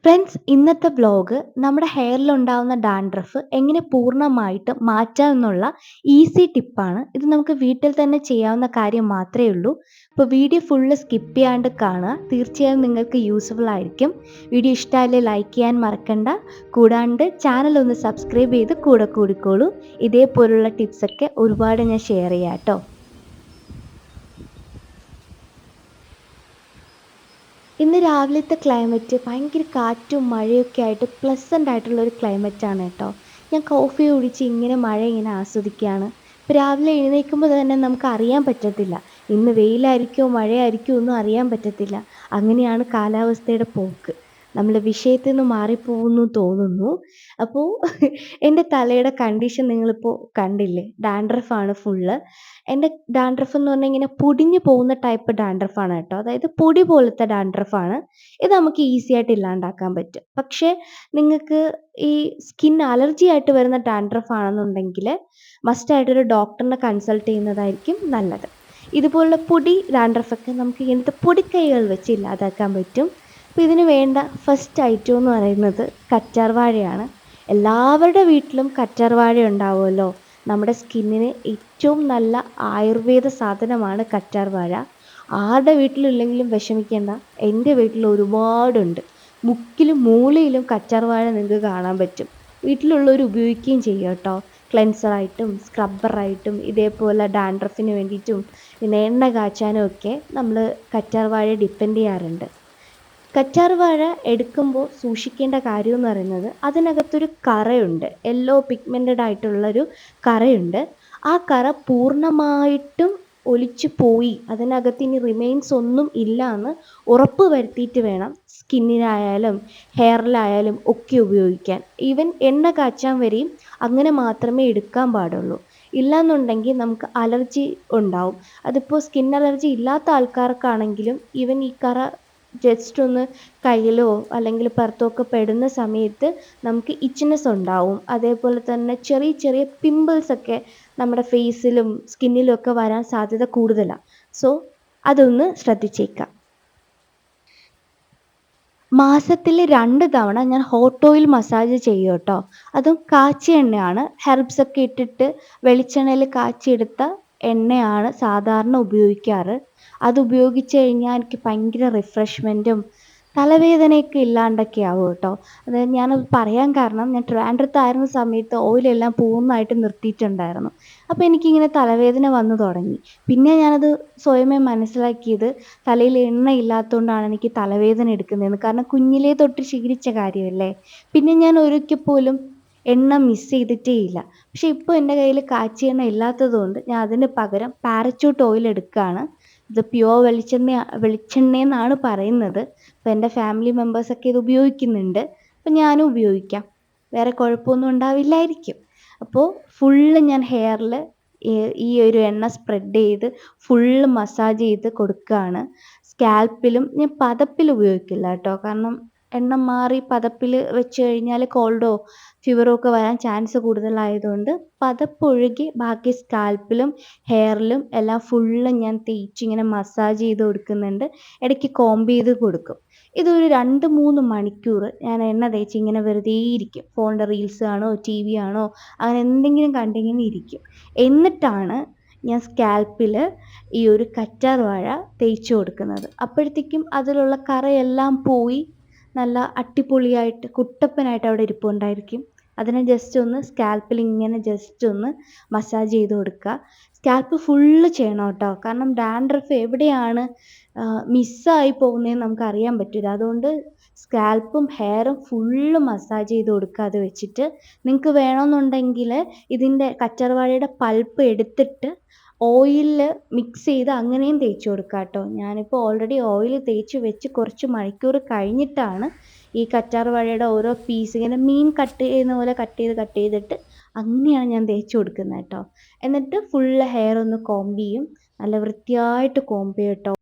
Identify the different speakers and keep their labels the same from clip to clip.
Speaker 1: Friends, ഇന്നത്തെ vlog നമ്മുടെ ഹെയറിലുണ്ടാവുന്ന dandruff എങ്ങനെ പൂർണ്ണമായിട്ടും മാറ്റാമെന്നുള്ള ഈസി ടിപ്പാണ്. ഇത് നമുക്ക് വീട്ടിൽ തന്നെ ചെയ്യാവുന്ന കാര്യം മാത്രമേ ഉള്ളൂ. അപ്പോൾ വീഡിയോ ഫുള്ള് സ്കിപ്പ് ചെയ്യാണ്ട് കാണുക. തീർച്ചയായും നിങ്ങൾക്ക് യൂസ്ഫുൾ ആയിരിക്കും. വീഡിയോ ഇഷ്ടമായാലും ലൈക്ക് ചെയ്യാൻ മറക്കണ്ട. കൂടാണ്ട് ചാനൽ ഒന്ന് സബ്സ്ക്രൈബ് ചെയ്ത് കൂടെ കൂടിക്കോളൂ. ഇതേപോലുള്ള ടിപ്സൊക്കെ ഒരുപാട് ഞാൻ ഷെയർ ചെയ്യാം കേട്ടോ. ഇന്ന് രാവിലത്തെ ക്ലൈമറ്റ് ഭയങ്കര കാറ്റും മഴയൊക്കെ ആയിട്ട് പ്ലസൻ്റ് ആയിട്ടുള്ളൊരു ക്ലൈമറ്റാണ് കേട്ടോ. ഞാൻ കോഫി കുടിച്ച് ഇങ്ങനെ മഴ ഇങ്ങനെ ആസ്വദിക്കുകയാണ്. ഇപ്പോൾ രാവിലെ എഴുന്നേൽക്കുമ്പോൾ തന്നെ നമുക്ക് അറിയാൻ പറ്റത്തില്ല, ഇന്ന് വെയിലായിരിക്കുമോ മഴയായിരിക്കുമോ ഒന്നും അറിയാൻ പറ്റത്തില്ല. അങ്ങനെയാണ് കാലാവസ്ഥയുടെ പോക്ക്. നമ്മൾ വിഷയത്തിൽ നിന്ന് മാറിപ്പോകുന്നു തോന്നുന്നു. അപ്പോൾ എൻ്റെ തലയുടെ കണ്ടീഷൻ നിങ്ങളിപ്പോൾ കണ്ടില്ലേ, ഡാൻഡ്രഫാണ് ഫുള്ള്. എൻ്റെ ഡാൻഡ്രഫ് എന്ന് പറഞ്ഞാൽ ഇങ്ങനെ പൊടിഞ്ഞു പോകുന്ന ടൈപ്പ് ഡാൻഡ്രഫാണ് കേട്ടോ. അതായത് പൊടി പോലത്തെ ഡാൻഡ്രഫാണ്. ഇത് നമുക്ക് ഈസി ആയിട്ട് ഇല്ലാണ്ടാക്കാൻ പറ്റും. പക്ഷേ നിങ്ങൾക്ക് ഈ സ്കിൻ അലർജി ആയിട്ട് വരുന്ന ഡാൻഡ്രഫ് ആണെന്നുണ്ടെങ്കിൽ മസ്റ്റായിട്ടൊരു ഡോക്ടറിനെ കൺസൾട്ട് ചെയ്യുന്നതായിരിക്കും നല്ലത്. ഇതുപോലുള്ള പൊടി ഡാൻഡ്രഫൊക്കെ നമുക്ക് ഇങ്ങനത്തെ പൊടിക്കൈകൾ വെച്ച് ഇല്ലാതാക്കാൻ പറ്റും. അപ്പോൾ ഇതിന് വേണ്ട ഫസ്റ്റ് ഐറ്റം എന്ന് പറയുന്നത് കറ്റാർ വാഴയാണ്. എല്ലാവരുടെ വീട്ടിലും കറ്റാർ വാഴ ഉണ്ടാവുമല്ലോ. നമ്മുടെ സ്കിന്നിന് ഏറ്റവും നല്ല ആയുർവേദ സാധനമാണ് കറ്റാർ വാഴ. ആരുടെ വീട്ടിലില്ലെങ്കിലും വിഷമിക്കേണ്ട, എൻ്റെ വീട്ടിൽ ഒരുപാടുണ്ട്. മുക്കിലും മൂലയിലും കറ്റാർ വാഴ നിങ്ങൾക്ക് കാണാൻ പറ്റും. വീട്ടിലുള്ളവർ ഉപയോഗിക്കുകയും ചെയ്യും കേട്ടോ. ക്ലെൻസറായിട്ടും സ്ക്രബ്ബറായിട്ടും ഇതേപോലെ ഡാൻഡ്രഫിന് വേണ്ടിയിട്ടും പിന്നെ എണ്ണ കാച്ചാനും ഒക്കെ നമ്മൾ കറ്റാർ വാഴ ഡിപ്പെൻഡ് ചെയ്യാറുണ്ട്. കറ്റാർ വാഴ എടുക്കുമ്പോൾ സൂക്ഷിക്കേണ്ട കാര്യം എന്ന് പറയുന്നത് അതിനകത്തൊരു കറയുണ്ട്. യെല്ലോ പിഗ്മെൻറ്റഡ് ആയിട്ടുള്ളൊരു കറയുണ്ട്. ആ കറ പൂർണ്ണമായിട്ടും ഒലിച്ചു പോയി അതിനകത്ത് ഇനി റിമെയിൻസ് ഒന്നും ഇല്ല എന്ന് ഉറപ്പ് വരുത്തിയിട്ട് വേണം സ്കിന്നിനായാലും ഹെയറിലായാലും ഒക്കെ ഉപയോഗിക്കാൻ. ഈവൻ എണ്ണ കാച്ചാൻ വരെയും അങ്ങനെ മാത്രമേ എടുക്കാൻ പാടുള്ളൂ. ഇല്ലയെന്നുണ്ടെങ്കിൽ നമുക്ക് അലർജി ഉണ്ടാവും. അതിപ്പോൾ സ്കിൻ അലർജി ഇല്ലാത്ത ആൾക്കാർക്കാണെങ്കിലും ഈവൻ ഈ കറ ജസ്റ്റ് ഒന്ന് കയ്യിലോ അല്ലെങ്കിൽ പുറത്തോ ഒക്കെ പെടുന്ന സമയത്ത് നമുക്ക് ഇച്ച്നെസ് ഉണ്ടാവും. അതേപോലെ തന്നെ ചെറിയ ചെറിയ പിമ്പിൾസ് ഒക്കെ നമ്മുടെ ഫേസിലും സ്കിന്നിലും ഒക്കെ വരാൻ സാധ്യത കൂടുതലാണ്. സോ അതൊന്ന് ശ്രദ്ധിച്ചേക്കാം. മാസത്തിൽ 2 തവണ ഞാൻ ഹോട്ട് ഓയിൽ മസാജ് ചെയ്യും കേട്ടോ. അതും കാച്ചിയ എണ്ണയാണ്. ഹെർബ്സ് ഒക്കെ ഇട്ടിട്ട് വെളിച്ചെണ്ണയിൽ കാച്ചിയെടുത്ത എണ്ണയാണ് സാധാരണ ഉപയോഗിക്കാറ്. അത് ഉപയോഗിച്ച് കഴിഞ്ഞാൽ എനിക്ക് ഭയങ്കര റിഫ്രഷ്മെൻറ്റും തലവേദനയൊക്കെ ഇല്ലാണ്ടൊക്കെ ആവും കേട്ടോ. അതായത് ഞാനത് പറയാൻ കാരണം, ഞാൻ ട്രിവാൻഡ്രത്തായിരുന്ന സമയത്ത് ഓയിലെല്ലാം പൂർണ്ണമായിട്ട് നിർത്തിയിട്ടുണ്ടായിരുന്നു. അപ്പോൾ എനിക്കിങ്ങനെ തലവേദന വന്നു തുടങ്ങി. പിന്നെ ഞാനത് സ്വയമേ മനസ്സിലാക്കിയത് തലയിൽ എണ്ണ ഇല്ലാത്തതുകൊണ്ടാണ് എനിക്ക് തലവേദന എടുക്കുന്നതെന്ന്. കാരണം കുഞ്ഞിലേ തൊട്ട് ശീലിച്ച കാര്യമല്ലേ. പിന്നെ ഞാൻ ഒരിക്കൽ പോലും എണ്ണ മിസ് ചെയ്തിട്ടേ ഇല്ല. പക്ഷേ ഇപ്പോൾ എൻ്റെ കയ്യിൽ കാച്ചിയ എണ്ണ ഇല്ലാത്തതുകൊണ്ട് ഞാൻ അതിന് പകരം പാരച്യൂട്ട് ഓയിൽ എടുക്കുകയാണ്. ഇത് പ്യുവർ വെളിച്ചെണ്ണയെന്നാണ് പറയുന്നത്. അപ്പോൾ എൻ്റെ ഫാമിലി മെമ്പേഴ്സൊക്കെ ഇത് ഉപയോഗിക്കുന്നുണ്ട്. അപ്പോൾ ഞാനും ഉപയോഗിക്കാം. വേറെ കുഴപ്പമൊന്നും ഉണ്ടാവില്ലായിരിക്കും. അപ്പോൾ ഫുള്ള് ഞാൻ ഹെയറിൽ ഈ ഒരു എണ്ണ സ്പ്രെഡ് ചെയ്ത് ഫുള്ള് മസാജ് ചെയ്ത് കൊടുക്കുകയാണ്. സ്കാൽപ്പിലും ഞാൻ പതപ്പിൽ ഉപയോഗിക്കില്ല കേട്ടോ. കാരണം എണ്ണ മാറി പതപ്പിൽ വെച്ച് കഴിഞ്ഞാൽ കോൾഡോ ഫീവറോ ഒക്കെ വരാൻ ചാൻസ് കൂടുതലായതുകൊണ്ട് പതപ്പൊഴുകി ബാക്കി സ്കാൽപ്പിലും ഹെയറിലും എല്ലാം ഫുള്ള് ഞാൻ തേച്ച് ഇങ്ങനെ മസാജ് ചെയ്ത് കൊടുക്കുന്നുണ്ട്. ഇടയ്ക്ക് കോംബ് ചെയ്ത് കൊടുക്കും. ഇതൊരു 2-3 മണിക്കൂർ ഞാൻ എണ്ണ തേച്ച് ഇങ്ങനെ വെറുതെ ഇരിക്കും. ഫോണിൻ്റെ റീൽസ് ആണോ ടി വി ആണോ അങ്ങനെ എന്തെങ്കിലും കണ്ടിങ്ങനെ ഇരിക്കും. എന്നിട്ടാണ് ഞാൻ സ്കാൽപ്പിൽ ഈ ഒരു കറ്റാർ വാഴ തേച്ച് കൊടുക്കുന്നത്. അപ്പോഴത്തേക്കും അതിലുള്ള കറയെല്ലാം പോയി നല്ല അടിപൊളിയായിട്ട് കുട്ടപ്പനായിട്ട് അവിടെ ഇരിപ്പുണ്ടായിരിക്കും. അതിനെ ജസ്റ്റ് ഒന്ന് സ്കാൽപ്പിൽ ഇങ്ങനെ ജസ്റ്റ് ഒന്ന് മസാജ് ചെയ്ത് കൊടുക്കുക. സ്കാൽപ്പ് ഫുള്ള് ചെയ്യണം കേട്ടോ. കാരണം ഡാൻഡ്രഫ് എവിടെയാണ് മിസ്സായി പോകുന്നതെന്ന് നമുക്കറിയാൻ പറ്റില്ല. അതുകൊണ്ട് സ്കാൽപ്പും ഹെയറും ഫുള്ള് മസാജ് ചെയ്ത് കൊടുക്കുക. അത് വെച്ചിട്ട് നിങ്ങൾക്ക് വേണമെന്നുണ്ടെങ്കിൽ ഇതിൻ്റെ കറ്റാർ വാഴയുടെ പൾപ്പ് എടുത്തിട്ട് ഓയിലിൽ മിക്സ് ചെയ്ത് അങ്ങനെയും തേച്ച് കൊടുക്കുക കേട്ടോ. ഞാനിപ്പോൾ ഓൾറെഡി ഓയിൽ തേച്ച് വെച്ച് കുറച്ച് മണിക്കൂർ കഴിഞ്ഞിട്ടാണ് ഈ കറ്റാർ വാഴയുടെ ഓരോ പീസ് ഇങ്ങനെ മീൻ കട്ട് ചെയ്യുന്ന പോലെ കട്ട് ചെയ്തിട്ട് അങ്ങനെയാണ് ഞാൻ തേച്ച് കൊടുക്കുന്നത് കേട്ടോ. എന്നിട്ട് ഫുള്ള് ഹെയർ ഒന്ന് കോംബ് ചെയ്യും. നല്ല വൃത്തിയായിട്ട് കോംബ് ചെയ്യും കേട്ടോ.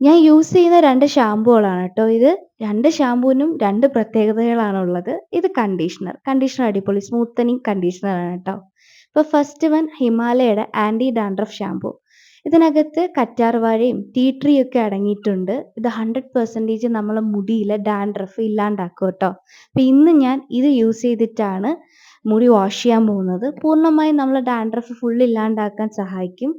Speaker 1: ഞാൻ യൂസ് ചെയ്യുന്ന 2 ഷാമ്പൂകളാണ് കേട്ടോ ഇത്. 2 ഷാമ്പൂവിനും 2 പ്രത്യേകതകളാണുള്ളത്. ഇത് കണ്ടീഷണർ അടിപൊളി സ്മൂത്തനിങ് കണ്ടീഷണറാണ് കേട്ടോ. ഇപ്പോൾ ഫസ്റ്റ് വൺ ഹിമാലയയുടെ ആൻറ്റി ഡാൻഡ്രഫ് ഷാമ്പൂ. ഇതിനകത്ത് കറ്റാർവാഴയും ടീ ട്രീയും ഒക്കെ അടങ്ങിയിട്ടുണ്ട്. ഇത് 100% നമ്മളെ മുടിയിലെ ഡാൻഡ്രഫ് ഇല്ലാണ്ടാക്കും കേട്ടോ. അപ്പോൾ ഇന്ന് ഞാൻ ഇത് യൂസ് ചെയ്തിട്ടാണ് മുടി വാഷ് ചെയ്യാൻ പോകുന്നത്. പൂർണ്ണമായും നമ്മളെ ഡാൻഡ്രഫ് ഫുൾ ഇല്ലാണ്ടാക്കാൻ സഹായിക്കും.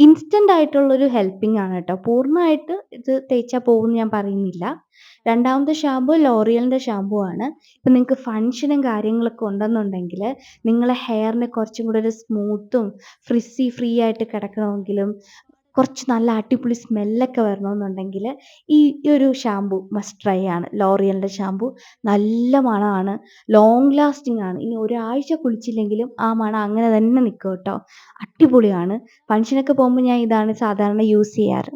Speaker 1: ഇൻസ്റ്റന്റ് ആയിട്ടുള്ളൊരു ഹെൽപ്പിംഗ് ആണ് കേട്ടോ. പൂർണ്ണമായിട്ട് ഇത് തേച്ചാൽ പോകുമെന്ന് ഞാൻ പറയുന്നില്ല. രണ്ടാമത്തെ ഷാമ്പു ലോറിയലിൻ്റെ ഷാമ്പു ആണ്. ഇപ്പം നിങ്ങൾക്ക് ഫങ്ഷനും കാര്യങ്ങളൊക്കെ ഉണ്ടെന്നുണ്ടെങ്കിൽ നിങ്ങളെ ഹെയറിന് കുറച്ചും കൂടെ ഒരു സ്മൂത്തും ഫ്രീ ആയിട്ട് കിടക്കണമെങ്കിലും കുറച്ച് നല്ല അടിപൊളി സ്മെല്ലൊക്കെ വരണമെന്നുണ്ടെങ്കിൽ ഈ ഒരു ഷാമ്പു മസ്റ്റ് ട്രൈ ആണ്. ലോറിയലിൻ്റെ ഷാമ്പു നല്ല മണമാണ്, ലോങ് ലാസ്റ്റിംഗ് ആണ്. ഇനി ഒരാഴ്ച കുളിച്ചില്ലെങ്കിലും ആ മണം അങ്ങനെ തന്നെ നിൽക്കും കേട്ടോ. അടിപൊളിയാണ്. ഫങ്ഷനൊക്കെ പോകുമ്പോൾ ഞാൻ ഇതാണ് സാധാരണ യൂസ് ചെയ്യാറ്.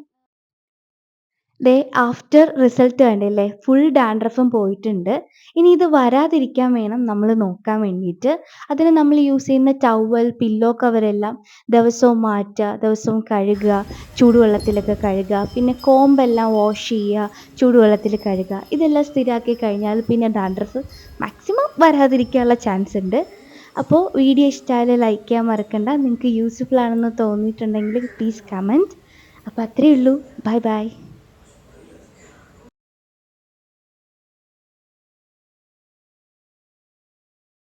Speaker 1: ദേ ആഫ്റ്റർ റിസൾട്ട് കണ്ടില്ലേ, ഫുൾ ഡാൻഡ്രഫും പോയിട്ടുണ്ട്. ഇനി ഇത് വരാതിരിക്കാൻ വേണം നമ്മൾ നോക്കാൻ വേണ്ടിയിട്ട്. അതിന് നമ്മൾ യൂസ് ചെയ്യുന്ന ടവൽ, പില്ലോ കവറെല്ലാം ദിവസവും മാറ്റുക, ദിവസവും കഴുകുക, ചൂടുവെള്ളത്തിലൊക്കെ കഴുകുക. പിന്നെ കോമ്പെല്ലാം വാഷ് ചെയ്യുക, ചൂടുവെള്ളത്തിൽ കഴുകുക. ഇതെല്ലാം സ്ഥിരമാക്കി കഴിഞ്ഞാൽ പിന്നെ ഡാൻഡ്രഫ് മാക്സിമം വരാതിരിക്കാനുള്ള ചാൻസ് ഉണ്ട്. അപ്പോൾ വീഡിയോ ഇഷ്ടമായാൽ ലൈക്ക് ചെയ്യാൻ മറക്കണ്ട. നിങ്ങൾക്ക് യൂസ്ഫുൾ ആണെന്ന് തോന്നിയിട്ടുണ്ടെങ്കിൽ പ്ലീസ് കമൻറ്റ്. അപ്പോൾ അത്രയേ ഉള്ളൂ. Bye bye.